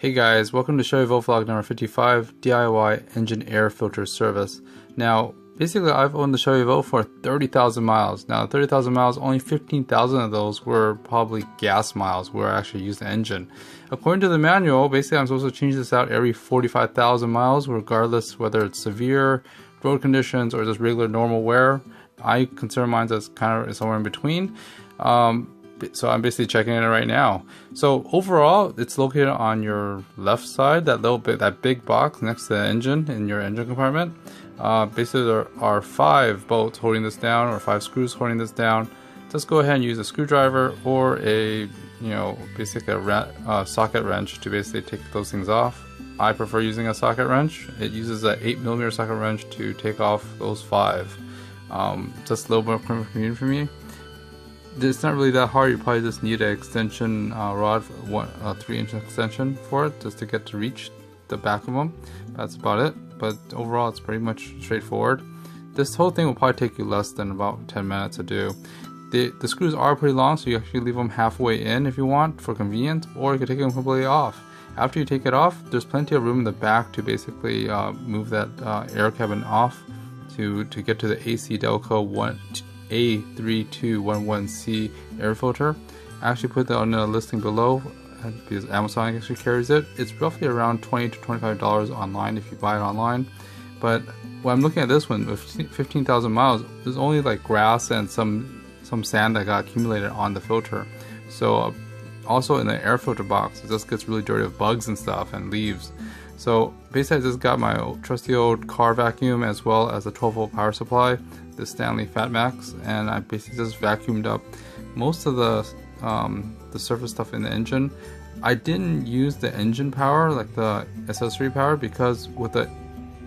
Hey guys, welcome to Chevy Volt vlog number 55, DIY engine air filter service. Now, basically I've owned the Chevy Volt for 30,000 miles. Now 30,000 miles, only 15,000 of those were probably gas miles where I actually used the engine. According to the manual, basically I'm supposed to change this out every 45,000 miles, regardless whether it's severe road conditions or just regular normal wear. I consider mine as kind of somewhere in between. So I'm basically checking it right now. So overall, it's located on your left side, that big box next to the engine in your engine compartment. Basically, there are 5 bolts holding this down, or 5 screws holding this down. Just go ahead and use a screwdriver or basically a socket wrench to basically take those things off. I prefer using a socket wrench. It uses an 8mm socket wrench to take off those 5. Just a little more convenient for me. It's not really that hard. You probably just need an extension rod, a 3-inch extension for it, just to get to reach the back of them. That's about it. But overall, it's pretty much straightforward. This whole thing will probably take you less than about 10 minutes to do. The screws are pretty long, so you actually leave them halfway in if you want for convenience, or you can take them completely off. After you take it off, there's plenty of room in the back to basically move that air cabin off to get to the AC Delco A3211C air filter. I actually put that on the listing below because Amazon actually carries it. It's roughly around $20 to $25 online if you buy it online. But when I'm looking at this one with 15,000 miles, there's only like grass and some sand that got accumulated on the filter. So also in the air filter box, it just gets really dirty with bugs and stuff and leaves. So basically I just got my trusty old car vacuum as well as a 12-volt power supply, the Stanley FatMax, and I basically just vacuumed up most of the surface stuff in the engine. I didn't use the engine power, like the accessory power, because with the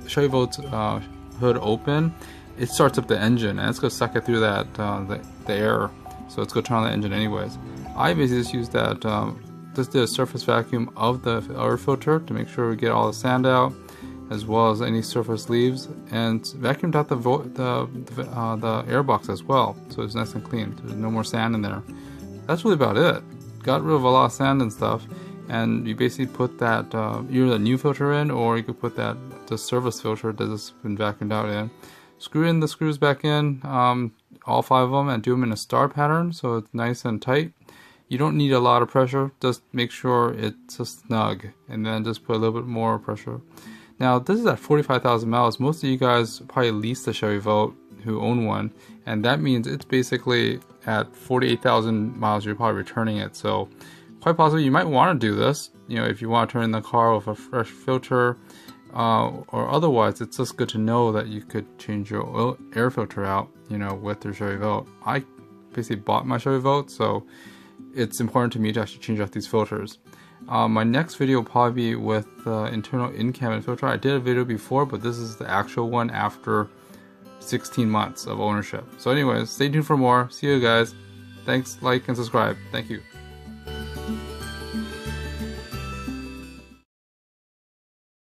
Chevy Volt hood open, it starts up the engine and it's going to suck it through that the air, so it's going to turn on the engine anyways. I basically just used that, just did a surface vacuum of the air filter to make sure we get all the sand out, as well as any surface leaves, and vacuumed out the air box as well, so it's nice and clean. There's no more sand in there. That's really about it. Got rid of a lot of sand and stuff, and you basically put that either the new filter in, or you could put the service filter that has been vacuumed out in. Screw in the screws back in, all 5 of them, and do them in a star pattern so it's nice and tight. You don't need a lot of pressure, just make sure it's snug, and then just put a little bit more pressure. Now this is at 45,000 miles. Most of you guys probably lease the Chevy Volt who own one, and that means it's basically at 48,000 miles you're probably returning it. So quite possibly you might want to do this, if you want to turn in the car with a fresh filter, or otherwise it's just good to know that you could change your air filter out, with your Chevy Volt. I basically bought my Chevy Volt, so it's important to me to actually change out these filters. My next video will probably be with the internal in-cabin filter. I did a video before, but this is the actual one after 16 months of ownership. So anyways, stay tuned for more. See you guys. Thanks, like, and subscribe. Thank you.